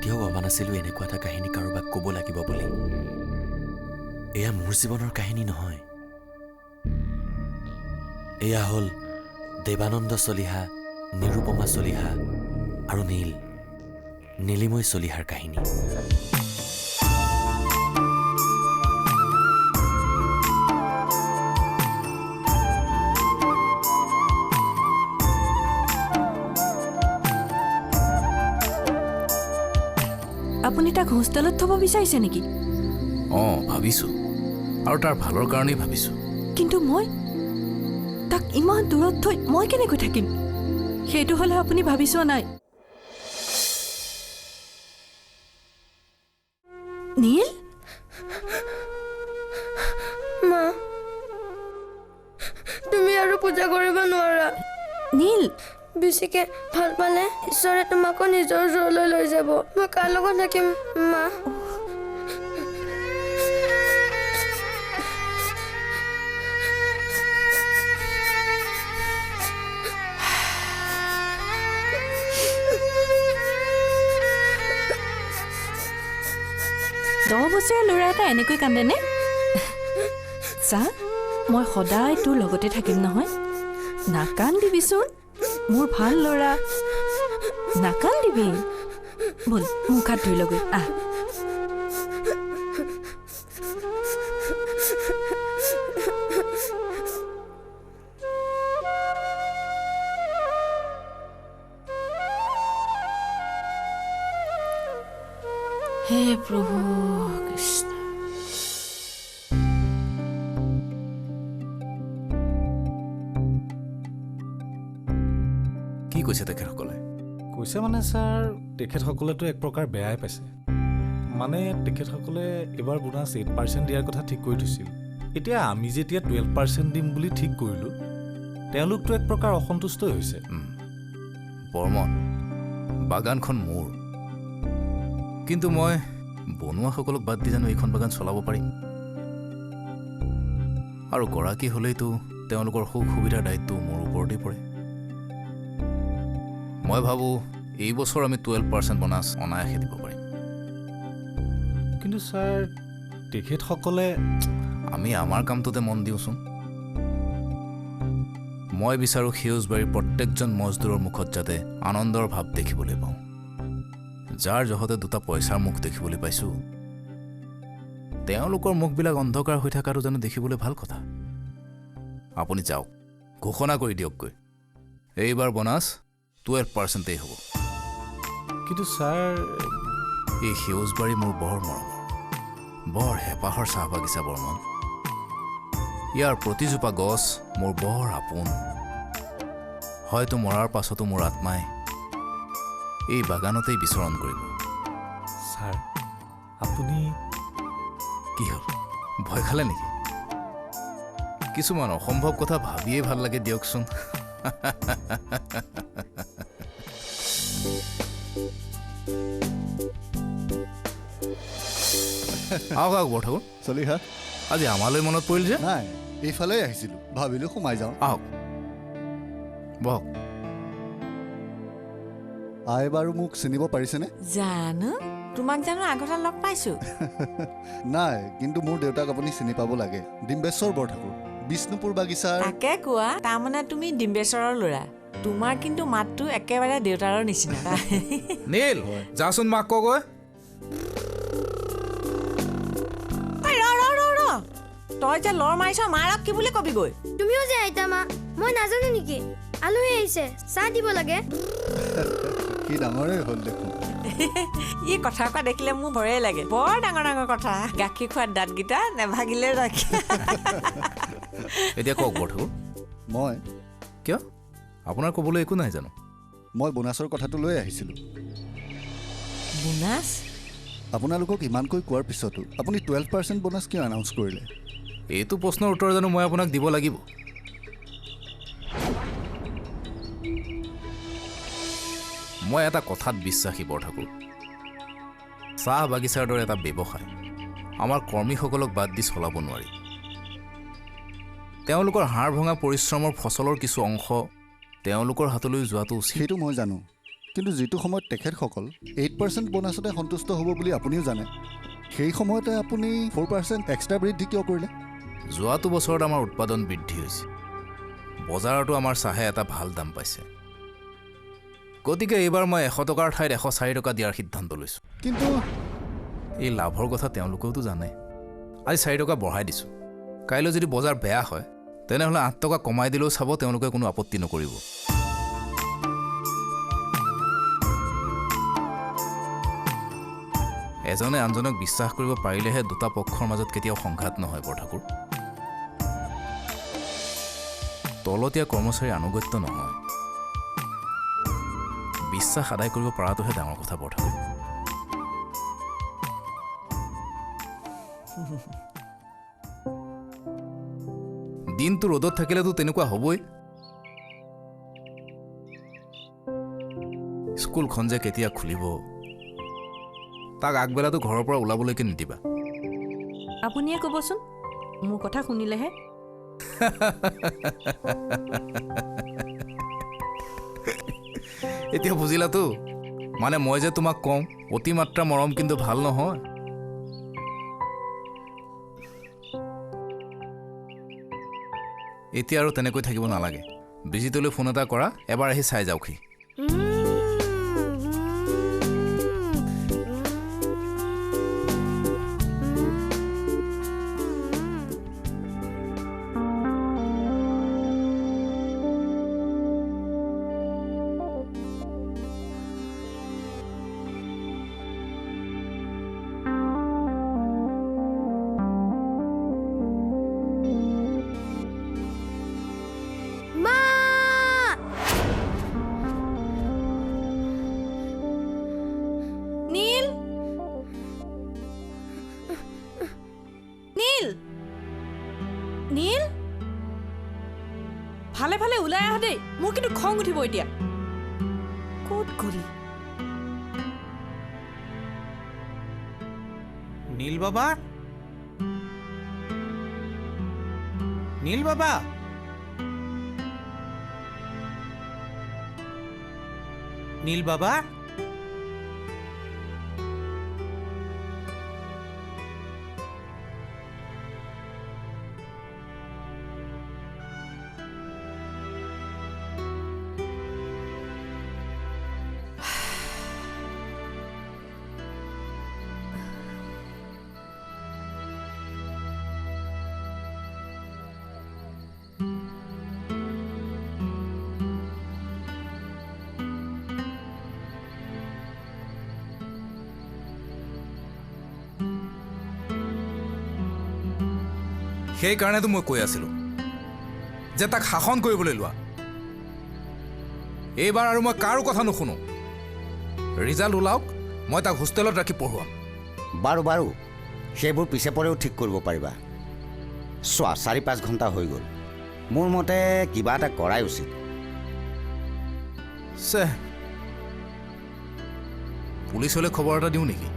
কেতিয়াও ভবা নাছিলোঁ এনেকুৱা এটা কাহিনী কাৰোবাক ক'ব লাগিব বুলি। এয়া মোৰ জীৱনৰ কাহিনী নহয়। এয়া হ'ল দেৱানন্দ চলিহা, নিৰুপমা চলিহা আৰু নীলিময় চলিহাৰ কাহিনী। আপুনি তাক হোষ্টেলত থ'ব বিচাৰিছে নেকি? ভাবিছোঁ, আৰু তাৰ ভালৰ কাৰণেই ভাবিছোঁ। কিন্তু মই তাক ইমান দূৰত থৈ মই কেনেকৈ থাকিম? সেইটো হ'লে আপুনি ভাবি চোৱা নাই। নীল, মা, তুমি আৰু পূজা কৰিব নোৱাৰা। নীল, বেছিকে ভাল পালে ঈশ্বৰে তোমাকো নিজৰ ওচৰলৈ লৈ যাব। মই কাৰ লগত থাকিম মা? দহ বছৰীয়া ল'ৰা এটা এনেকৈ কান্দেনে? চা, মই সদায় তোৰ লগতে থাকিম নহয়। নাকান্দিবিচোন, মোৰ ভাল ল'ৰা। নাকান্দিবি। ব'ল, মুখ হাত ধুই লগৈ আহ। হে প্ৰভু কৃষ্ণ। কি কৈছে তেখেতসকলে? কৈছে মানে ছাৰ, তেখেতসকলেতো এক প্ৰকাৰ বেয়াই পাইছে। মানে তেখেতসকলে এইবাৰ বোনাছ 8% দিয়াৰ কথা ঠিক কৰি থৈছিল। এতিয়া আমি যেতিয়া 12% দিম বুলি ঠিক কৰিলোঁ, তেওঁলোকতো এক প্ৰকাৰ অসন্তুষ্টই হৈছে। বৰ্মন, বাগানখন মোৰ, কিন্তু মই বনুৱাসকলক বাদ দি জানো এইখন বাগান চলাব পাৰিম? আৰু গৰাকী হ'লেইতো তেওঁলোকৰ সুখ সুবিধাৰ দায়িত্ব মোৰ ওপৰতেই পৰে। মই ভাবোঁ এই বছৰ আমি 12% বোনাছ অনায়াসে দিব পাৰিম। কিন্তু ছাৰ, তেখেতসকলে আমি আমাৰ কামটোতে মন দিওঁচোন। মই বিচাৰোঁ সেউজবাৰীৰ প্ৰত্যেকজন মজদুৰৰ মুখত যাতে আনন্দৰ ভাৱ দেখিবলৈ পাওঁ। যাৰ জহতে দুটা পইচাৰ মুখ দেখিবলৈ পাইছোঁ, তেওঁলোকৰ মুখবিলাক অন্ধকাৰ হৈ থকাটো জানো দেখিবলৈ ভাল কথা? আপুনি যাওক, ঘোষণা কৰি দিয়কগৈ, এইবাৰ বোনাছ 12%ই হ'ব। কিন্তু ছাৰ, এই সেউজবাৰী মোৰ বৰ মৰমৰ, বৰ হেঁপাহৰ চাহ বাগিচা বৰ্মন। ইয়াৰ প্ৰতিজোপা গছ মোৰ বৰ আপোন। হয়তো মৰাৰ পাছতো মোৰ আত্মাই এই বাগানতেই বিচৰণ কৰিব। ছাৰ, আপুনি কি হ'ল, ভয় খালে নেকি? কিছুমান অসম্ভৱ কথা ভাবিয়েই ভাল লাগে দিয়কচোন। আহক আহক বৰঠাকুৰ, চলিহা। আজি আমালৈ মনত পৰিল যে? নাই, এইফালে আহিছিলোঁ, ভাবিলোঁ সোমাই যাওঁ। আহক বহক। আই বাৰু মোক চিনিব পাৰিছেনে? জানো, তোমাক জানো আগতে লগ পাইছো? নাই, কিন্তু মোৰ দেউতাক আপুনি চিনি পাব লাগে। ডিম্বেশ্বৰ বৰঠাকুৰ, বিষ্ণুপুৰ বাগিচাৰ। তাকে কোৱা, তাৰমানে তুমি ডিম্বেশ্বৰৰ ল'ৰা। তোমাৰ কিন্তু মাতটো একেবাৰে দেউতাৰৰ নিচিনা। নীল, যাচোন মাক কগৈ। তই যে লৰ মাৰিছ, মাৰক কি বুলি কবিগৈ? তুমিও যে আইতা মা, মই নাজানো নেকি? আলহী আহিছে, চাহ দিব লাগে। কি ডাঙৰেই হ'ল দেখোন। ই কথা কোৱা দেখিলে মোৰ ভয়ে লাগে। বৰ ডাঙৰ ডাঙৰ কথা। গাখীৰ খোৱাৰ দাঁতকেইটা নেভাগিলে ৰাখি। এতিয়া কওক বৰঠাকুৰ। মই কিয়, আপোনাৰ ক'বলৈ একো নাই জানো? মই বোনাছৰ কথাটো লৈ আহিছিলোঁ। বোনাছ? আপোনালোকক ইমানকৈ কোৱাৰ পিছতো আপুনি 12% বোনাছ কিয় এনাউন্স কৰিলে? এইটো প্ৰশ্নৰ উত্তৰ জানো মই আপোনাক দিব লাগিব? মই এটা কথাত বিশ্বাসী বৰঠাকুৰ। চাহ বাগিচাৰ দৰে এটা ব্যৱসায় আমাৰ কৰ্মীসকলক বাদ দি চলাব নোৱাৰি। তেওঁলোকৰ হাড় ভঙা পৰিশ্ৰমৰ ফচলৰ কিছু অংশ তেওঁলোকৰ হাতলৈ যোৱাটো উচিত। সেইটো মই জানো, কিন্তু যিটো সময়ত তেখেতসকল 8% বোনাছতে সন্তুষ্ট হ'ব বুলি আপুনিও জানে, সেই সময়তে আপুনি 4% এক্সট্ৰা বৃদ্ধি কিয় কৰিলে? যোৱাটো বছৰত আমাৰ উৎপাদন বৃদ্ধি হৈছে, বজাৰতো আমাৰ চাহে এটা ভাল দাম পাইছে, গতিকে এইবাৰ মই 100 টকাৰ ঠাইত 104 টকা দিয়াৰ সিদ্ধান্ত লৈছোঁ। কিন্তু এই লাভৰ কথা তেওঁলোকেওতো জানে। আজি 4 টকা বঢ়াই দিছোঁ, কাইলৈ যদি বজাৰ বেয়া হয় তেনেহ'লে 8 টকা কমাই দিলেও চাব তেওঁলোকে কোনো আপত্তি নকৰিব। এজনে আনজনক বিশ্বাস কৰিব পাৰিলেহে দুটা পক্ষৰ মাজত কেতিয়াও সংঘাত নহয় বৰঠাকুৰ। তলতীয়া কৰ্মচাৰীৰ আনুগত্য নহয়, বিশ্বাস আদায় কৰিব পৰাটোহে ডাঙৰ কথা বৰঠাকুৰ। দিনটো ৰ'দত থাকিলেতো তেনেকুৱা হ'বই। স্কুলখন যে কেতিয়া খুলিব তাক আগবেলাটো ঘৰৰ পৰা ওলাবলৈকে নিদিবা। আপুনিয়ে ক'বচোন, মোৰ কথা শুনিলেহে। এতিয়া বুজিলাতো, মানে মই যে তোমাক কওঁ অতিমাত্ৰা মৰম কিন্তু ভাল নহয়। এতিয়া আৰু তেনেকৈ থাকিব নালাগে, বিজিতলৈ ফোন এটা কৰা, এবাৰ আহি চাই যাওকহি। নীল, নীল, নীল, ভালে ভালে ওলাই আহ দেই, মোৰ কিন্তু খং উঠিব এতিয়া। ক'ত গ'লি? নীল বাবা, নীল বাবা, নীল বাবা, সেইকাৰণেতো মই কৈ আছিলোঁ যে তাক শাসন কৰিবলৈ লোৱা। এইবাৰ আৰু মই কাৰো কথা নুশুনো। ৰিজাল্ট ওলাওক, মই তাক হোষ্টেলত ৰাখি পঢ়ুৱাম। বাৰু বাৰু, সেইবোৰ পিছে পৰেও ঠিক কৰিব পাৰিবা। চোৱা, 4-5 ঘণ্টা হৈ গ'ল, মোৰ মতে কিবা এটা কৰাই উচিত। পুলিচলৈ খবৰ এটা দিওঁ নেকি?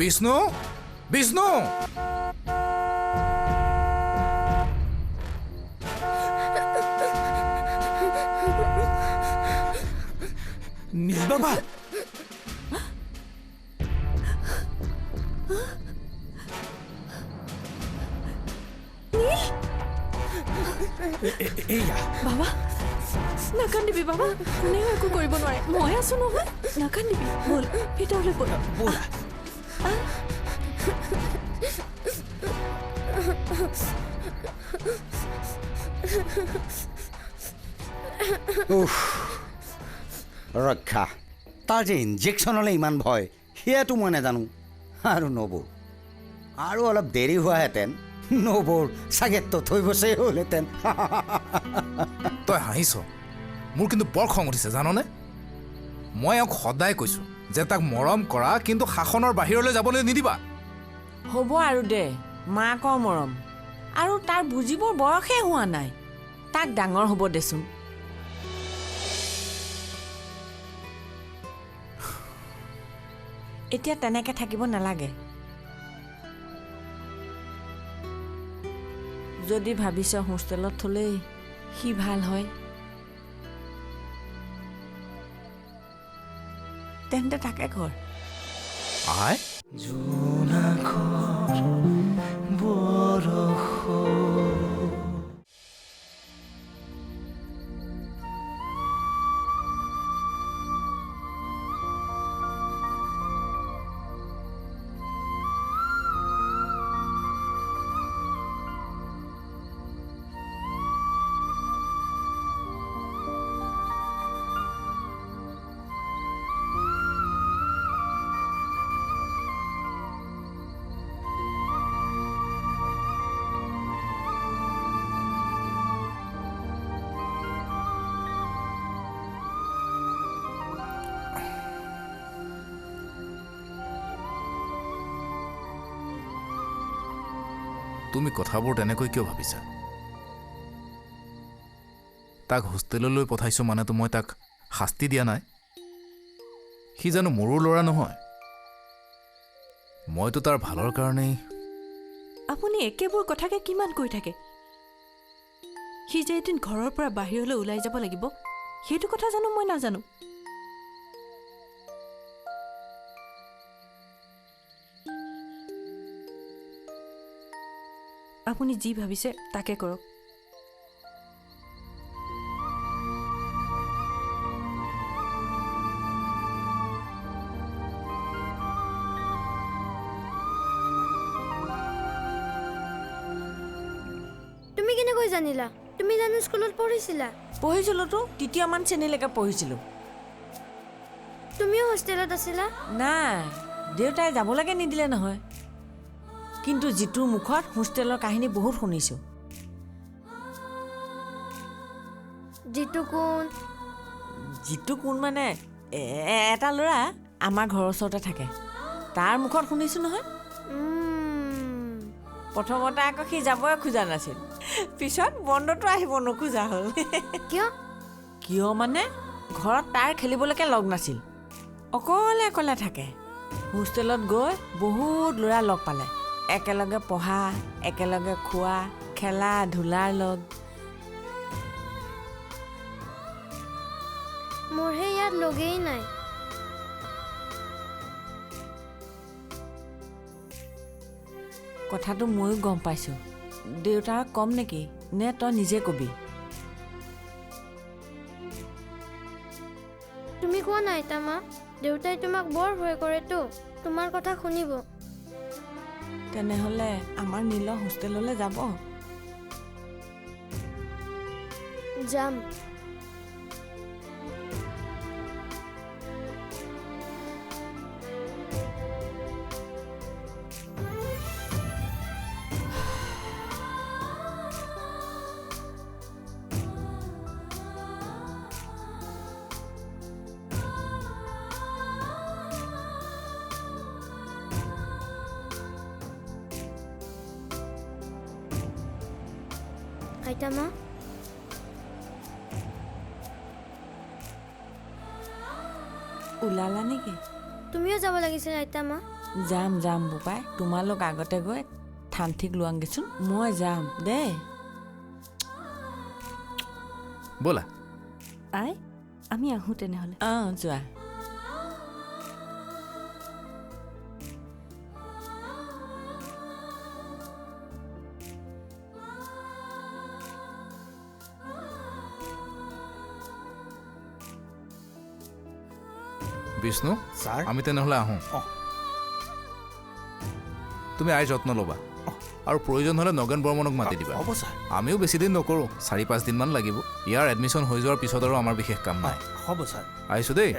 বিষ্ণু, বিষ্ণু, নীল বাবা, এইয়া বাবা, নাকান্দিবি বাবা, কোনেও একো কৰিব নোৱাৰে, মই আছো নহয়, নাকান্দিবি। ব'ল ভিতৰলৈ ব'ল। ব'লা। ৰক্ষা, তাৰ যে ইনজেকশ্যনলৈ ইমান ভয় সেয়াতো মই নাজানো। আৰু নবৌ, আৰু অলপ দেৰি হোৱাহেঁতেন নবৌৰ চাগে থৈ বচাই হ'লহেঁতেন। তই হাঁহিছ, মোৰ কিন্তু বৰ খং উঠিছে জাননে। মই এওঁক সদায় কৈছোঁ যে তাক মৰম কৰা, কিন্তু শাসনৰ বাহিৰলৈ যাবলৈ নিদিবা। হ'ব আৰু দে, মাকৰ মৰম, আৰু তাৰ বুজিবৰ বয়সে হোৱা নাই, তাক ডাঙৰ হ'ব দেচোন। এতিয়া তেনেকৈ থাকিব নালাগে। যদি ভাবিছ হোষ্টেলত থ'লেই সি ভাল হয়, তেন্তে তাকে কৰ। আই তুমি কথাবোৰ তেনেকৈ কিয় ভাবিছা? তাক হোষ্টেললৈ পঠাইছোঁ মানেতো মই তাক শাস্তি দিয়া নাই। সি জানো মোৰো ল'ৰা নহয়? মইতো তাৰ ভালৰ কাৰণেই। আপুনি একেবোৰ কথাকে কিমান কৈ থাকে? সি যে এদিন ঘৰৰ পৰা বাহিৰলৈ ওলাই যাব লাগিব, সেইটো কথা জানো মই নাজানো? আপুনি যি ভাবিছে তাকে কৰক। তুমি কেনেকৈ জানিলা? তুমি জানো স্কুলত পঢ়িছিলা? পঢ়িছিলোঁতো, 3মান শ্ৰেণীলৈকে পঢ়িছিলোঁ। তুমিও হোষ্টেলত আছিলা? নাই, দেউতাই যাবলৈকে নিদিলে নহয়। কিন্তু যিটোৰ মুখত হোষ্টেলৰ কাহিনী বহুত শুনিছোঁ। যিটো কোন মানে এটা ল'ৰা আমাৰ ঘৰৰ ওচৰতে থাকে, তাৰ মুখত শুনিছোঁ নহয়। প্ৰথমতে আকৌ সি যাবই খোজা নাছিল, পিছত বন্ধটো আহিব নোখোজা হ'ল। কিয় মানে ঘৰত তাৰ খেলিবলৈকে লগ নাছিল, অকলে অকলে থাকে। হোষ্টেলত গৈ বহুত ল'ৰা লগ পালে, একেলগে পঢ়া, একেলগে খোৱা, খেলা ধূলাৰ লগ। মোৰহে ইয়াত লগেই নাই। কথাটো ময়ো গম পাইছোঁ। দেউতাক কম নেকি, নে তই নিজে কবি? তুমি কোৱা নাই তামা, দেউতাই তোমাক বৰ ভয় কৰেতো, তোমাৰ কথা শুনিব। তেনেহ'লে আমাৰ নীল হোষ্টেললৈ যাব? যাম। আইতামা, ওলালা নেকি? তুমিও যাব লাগিছিল আইতামা। যাম বোপাই, তোমালোক আগতে গৈ ঠান ঠিক লোৱাংগেচোন, মই যাম দেই। ব'লা। আই, আমি আহোঁ তেনেহ'লে। যোৱা। বিষ্ণু, ছাৰ আমি তেনেহ'লে আহোঁ। তুমি আইৰ যত্ন ল'বা, আৰু প্ৰয়োজন হ'লে নগেন বৰ্মনক মাতি দিবা। হ'ব ছাৰ। আমিও বেছি দিন নকৰোঁ, 4-5 দিনমান লাগিব। ইয়াৰ এডমিশ্যন হৈ যোৱাৰ পিছত আৰু আমাৰ বিশেষ কাম নাই। হ'ব ছাৰ। আহিছোঁ দেই।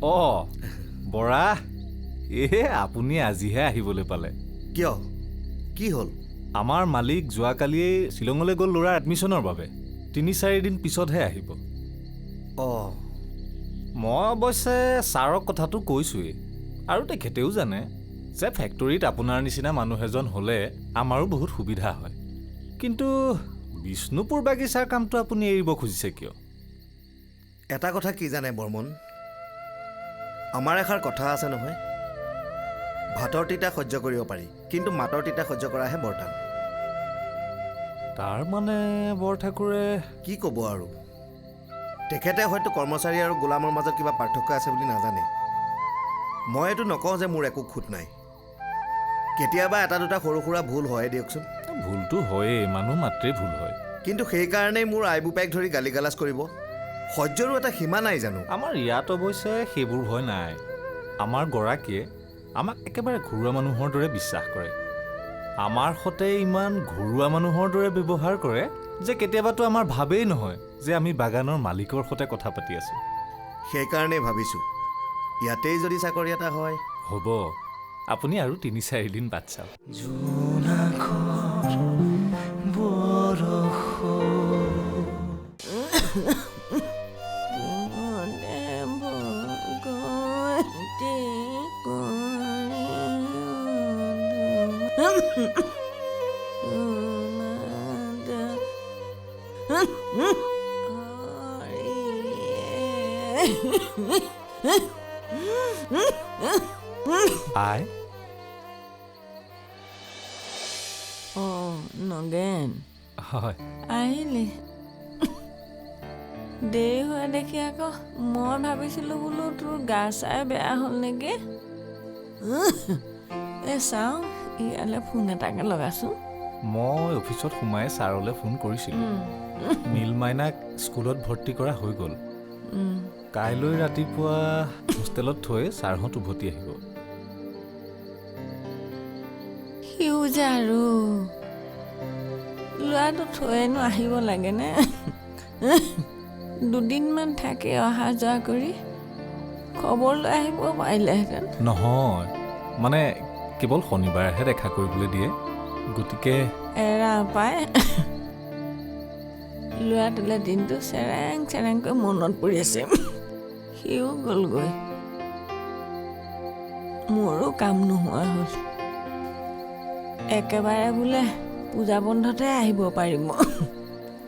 অঁ বৰা আপুনি আজিহে আহিবলৈ পালে। কিয় কি হ'ল? আমাৰ মালিক যোৱাকালিয়েই শ্বিলঙলৈ গ'ল ল'ৰাৰ এডমিশ্যনৰ বাবে। ৩-৪ দিন পিছতহে আহিব। অঁ মই অৱশ্যে ছাৰক কথাটো কৈছোঁৱেই, আৰু তেখেতেও জানে যে ফেক্টৰীত আপোনাৰ নিচিনা মানুহ এজন হ'লে আমাৰো বহুত সুবিধা হয়। কিন্তু বিষ্ণুপুৰ বাগিচাৰ কামটো আপুনি এৰিব খুজিছে কিয়? এটা কথা কি জানে বৰ্মন, আমাৰ এষাৰ কথা আছে নহয়, ভাতৰ তিতা সহ্য কৰিব পাৰি, কিন্তু মাতৰ তিতা সহ্য কৰাহে বৰ টান। তাৰ মানে বৰঠাকুৰে কি ক'ব আৰু, তেখেতে হয়তো কৰ্মচাৰী আৰু গোলামৰ মাজত কিবা পাৰ্থক্য আছে বুলি নাজানে। মই এইটো নকওঁ যে মোৰ একো খুঁত নাই, কেতিয়াবা এটা দুটা সৰু সুৰা ভুল হয় দিয়কচোন। ভুলটো হয়েই, মানুহ মাত্ৰেই ভুল হয়। কিন্তু সেইকাৰণেই মোৰ আই বোপাইক ধৰি গালি গালাজ কৰিব সহ্যৰো এটা সীমা নাই জানো? আমাৰ ইয়াত অৱশ্যে সেইবোৰ ভয় নাই। আমাৰ গৰাকীয়ে আমাক একেবাৰে ঘৰুৱা মানুহৰ দৰে বিশ্বাস কৰে। আমাৰ সতে ইমান ঘৰুৱা মানুহৰ দৰে ব্যৱহাৰ কৰে যে কেতিয়াবাতো আমাৰ ভাবেই নহয় যে আমি বাগানৰ মালিকৰ সতে কথা পাতি আছোঁ। সেইকাৰণেই ভাবিছোঁ ইয়াতেই যদি চাকৰি এটা হয়। হ'ব, আপুনি আৰু ৩-৪ দিন বাট চাওক। আই নগেন হয়, আহিলি। দেৰি হোৱা দেখি আকৌ মই ভাবিছিলোঁ বোলো তোৰ গা চাই বেয়া হ'ল নেকি। এই চাওঁ ইয়ালৈ ফোন এটাকে লগাচোন। মই অফিচত সোমাই ছাৰলৈ ফোন কৰিছিলোঁ। নীলমাইনাক স্কুলত ভৰ্তি কৰা হৈ গ'ল। কাইলৈ ৰাতিপুৱা হোষ্টেলত থৈ ছাৰহঁত উভতি আহিব। সিও যে আৰু ল'ৰাটো থৈনো আহিব লাগেনে? দুদিনমান থাকি অহা যোৱা কৰি খবৰ লৈ আহিব পাৰিলেহেঁতেন। নহয়, মানে কেৱল শনিবাৰেহে দেখা কৰিবলৈ দিয়ে, গতিকে এৰা পাই ল'ৰাটোলৈ দিনটো চেৰেং চেৰেংকৈ মনত পৰি আছে। সিও গ'লগৈ, মোৰো কাম নোহোৱা হ'ল। একেবাৰে বোলে পূজা বন্ধতে আহিব পাৰিম।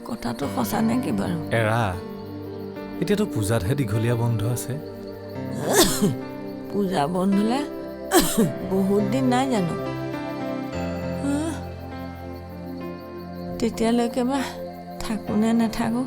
কথাটো সঁচা নেকি বাৰু? এৰা, এতিয়াতো পূজাতহে দীঘলীয়া বন্ধ আছে। পূজা বন্ধলে বহুত দিন নাই জানো? তেতিয়ালৈকে বা থাকোঁ নে নাথাকোঁ।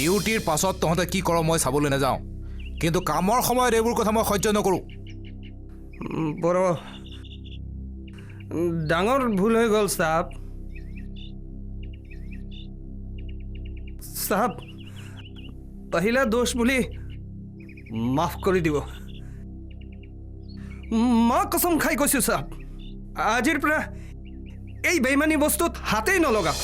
ডিউটিৰ পাছত তহঁতে কি কৰ মই চাবলৈ নাযাওঁ কিন্তু কামৰ সময়ত এইবোৰ কথা মই সহ্য নকৰোঁ বৰ ডাঙৰ ভুল হৈ গ'ল চাহাব চাহাব पहिला दोष বুলি মাফ কৰি দিব মা কসম খাই কৈছোঁ চাহাব আজিৰ পৰা এই বেইমানী বস্তুত হাতেই নলগা